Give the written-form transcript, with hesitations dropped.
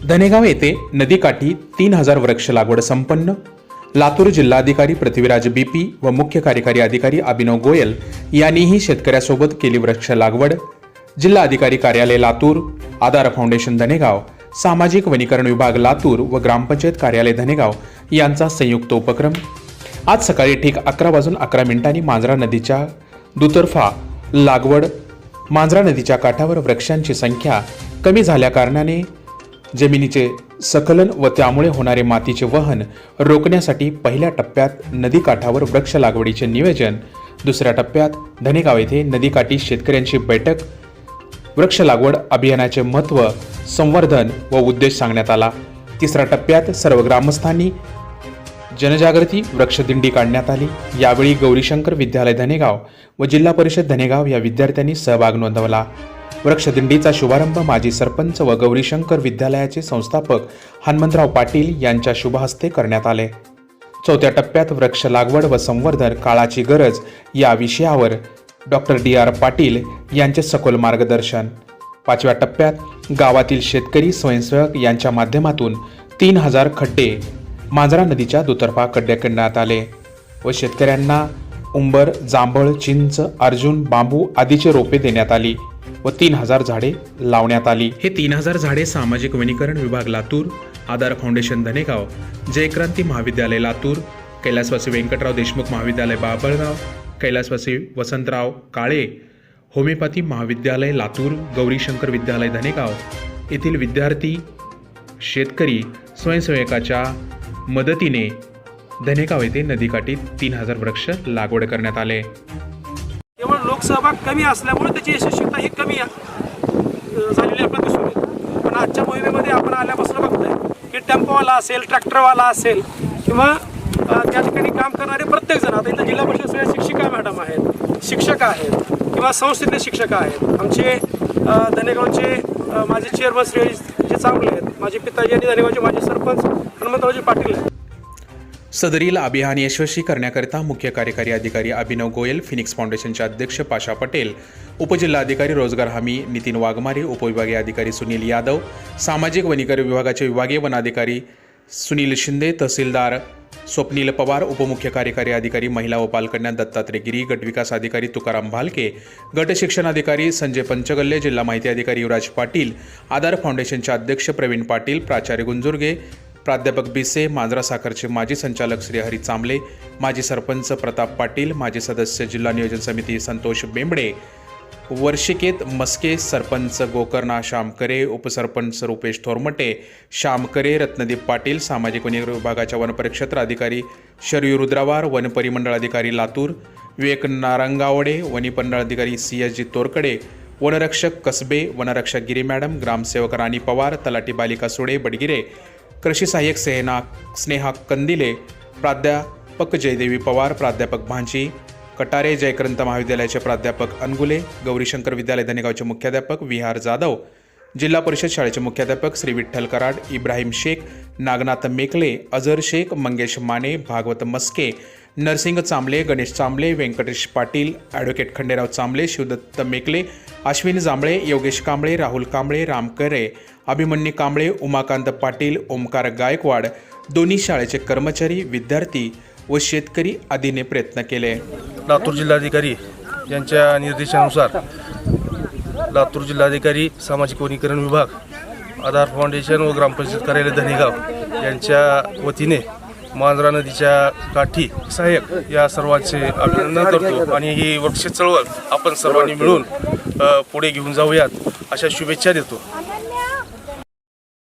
धनेगाव येथे नदीकाठी 3000 वृक्ष लागवड संपन्न. लातूर जिल्हाधिकारी पृथ्वीराज बीपी व मुख्य कार्यकारी अधिकारी अभिनव गोयल यांनीही शेतकऱ्यासोबत केली वृक्ष लागवड. जिल्हाधिकारी कार्यालय लातूर, आधार फाउंडेशन धनेगाव, सामाजिक वनीकरण विभाग लातूर व ग्रामपंचायत कार्यालय धनेगाव यांचा संयुक्त उपक्रम. आज सकाळी ठीक 11:11 मांजरा नदीच्या दुतर्फा लागवड. मांजरा नदीच्या काठावर वृक्षांची संख्या कमी झाल्या कारणाने जमिनीचे सकलन व त्यामुळे होणारे मातीचे वहन रोखण्यासाठी पहिल्या टप्प्यात नदीकाठावर वृक्ष लागवडीचे नियोजन. दुसऱ्या टप्प्यात धनेगाव येथे नदीकाठी शेतकऱ्यांची बैठक. वृक्ष लागवड अभियानाचे महत्त्व, संवर्धन व उद्देश सांगण्यात आला. तिसऱ्या टप्प्यात सर्व ग्रामस्थांनी जनजागृती वृक्षदिंडी काढण्यात आली. यावेळी गौरीशंकर विद्यालय धनेगाव व जिल्हा परिषद धनेगाव या विद्यार्थ्यांनी सहभाग नोंदवला. वृक्षदिंडीचा शुभारंभ माजी सरपंच व गौरीशंकर विद्यालयाचे संस्थापक हनुमंतराव पाटील यांच्या शुभहस्ते करण्यात आले. चौथ्या टप्प्यात वृक्ष लागवड व संवर्धन काळाची गरज या विषयावर डॉक्टर DR पाटील यांचे सखोल मार्गदर्शन. पाचव्या टप्प्यात गावातील शेतकरी स्वयंसेवक यांच्या माध्यमातून 3000 खड्डे मांजरा नदीच्या दुतर्फा खड्डे करण्यात आले व शेतकऱ्यांना उंबर, जांभळ, चिंच, अर्जुन, बांबू आदीची रोपे देण्यात आली व 3000 झाडे लावण्यात आली. हे 3000 झाडे सामाजिक वनीकरण विभाग लातूर, आधार फाउंडेशन धनेगाव, जयक्रांती महाविद्यालय लातूर, कैलासवासी व्यंकटराव देशमुख महाविद्यालय बाभळगाव, कैलासवासी वसंतराव काळे होमिओपॅथी महाविद्यालय लातूर, गौरीशंकर विद्यालय धनेगाव येथील विद्यार्थी, शेतकरी, स्वयंसेवकाच्या मदतीने धनेगाव येथे नदीकाठी 3000 वृक्ष लागवड करण्यात आले. केवळ लोकसहभाग कमी असल्यामुळे त्याची यशस्वीता ही कमी झालेली आपल्याला दिसून येते. पण आजच्या मोहिमेमध्ये आपण आल्यापासून बघतोय की टेम्पोवाला असेल, ट्रॅक्टरवाला असेल किंवा त्या ठिकाणी काम करणारे प्रत्येक जण, आता इथं जिल्हा परिषद शिक्षिका मॅडम आहेत, शिक्षक आहेत किंवा संस्थेतले शिक्षक आहेत, आमचे धनेगावचे माझे चेअरमन श्री जे चांगले आहेत, माझे पिताजी आणि धनेगावचे माझे सरपंच हनुमंतरावजी पाटील आहेत. सदरील अभियान यशस्वी करण्याकरिता मुख्य कार्यकारी अधिकारी अभिनव गोयल, फिनिक्स फाउंडेशनचे अध्यक्ष पाशा पटेल, उपजिल्हाधिकारी रोजगार हमी नितीन वाघमारे, उपविभागीय अधिकारी सुनील यादव, सामाजिक वनीकरण विभागाचे विभागीय वनाधिकारी सुनील शिंदे, तहसीलदार स्वप्नील पवार, उपमुख्य कार्यकारी अधिकारी महिला व बालकल्याण दत्तात्रय गिरी, गटविकास अधिकारी तुकाराम भालके, गट शिक्षण अधिकारी संजय पंचगल्ले, जिल्हा माहिती अधिकारी युवराज पाटील, आधार फाउंडेशनचे अध्यक्ष प्रवीण पाटील, प्राचार्य गुंजुर्गे, प्राध्यापक बिसे, मांजरा साखरचे माजी संचालक श्री हरी चांबले, माजी सरपंच प्रताप पाटील, माजी सदस्य जिल्हा नियोजन समिती संतोष बेंबडे, वर्षिकेत मस्के, सरपंच गोकर्णा श्यामकरे, उपसरपंच रुपेश थोरमटे श्यामकरे, रत्नदीप पाटील, सामाजिक वनीकरण विभागाच्या वनपरिक्षेत्र अधिकारी शरयू रुद्रावार, वनपरिमंडळ अधिकारी लातूर विवेक नारंगावडे, वनपरिमंडळ अधिकारी CSG तोरकडे, वनरक्षक कसबे, वनरक्षक गिरी मॅडम, ग्रामसेवक राणी पवार, तलाठी बालिका सुडे बडगिरे, कृषी सहाय्यक स्नेहा कंदिले, प्राध्यापक जयदेवी पवार, प्राध्यापक भांजी कटारे, जयक्रांत महाविद्यालयाचे प्राध्यापक अनगुले, गौरीशंकर विद्यालय धनेगावचे मुख्याध्यापक विहार जाधव, जिल्हा परिषद शाळेचे मुख्याध्यापक श्री विठ्ठल कराड, इब्राहिम शेख, नागनाथ मेकले, अझर शेख, मंगेश माने, भागवत मस्के, नरसिंग चांबले, गणेश चांबले, व्यंकटेश पाटील, ॲडव्होकेट खंडेराव चांबले, शिवदत्त मेकले, अश्विन जांभळे, योगेश कांबळे, राहुल कांबळे, राम करे, अभिमन्यू कांबळे, उमाकांत पाटील, ओमकार गायकवाड, दोन्ही शाळेचे कर्मचारी, विद्यार्थी व शेतकरी आदीने प्रयत्न केले. लातूर जिल्हाधिकारी यांच्या निर्देशानुसार लातूर जिल्हाधिकारी, सामाजिक वनीकरण विभाग, आधार फाउंडेशन व ग्रामपंचायत कार्यालय धनेगाव यांच्या वतीने मांजरा नदीच्या काठी सहाय्यक या सर्वांचे अभिनंदन करतो आणि ही वृक्ष चळवळ आपण सर्वांनी मिळून पुढे घेऊन जाऊयात अशा शुभेच्छा देतो.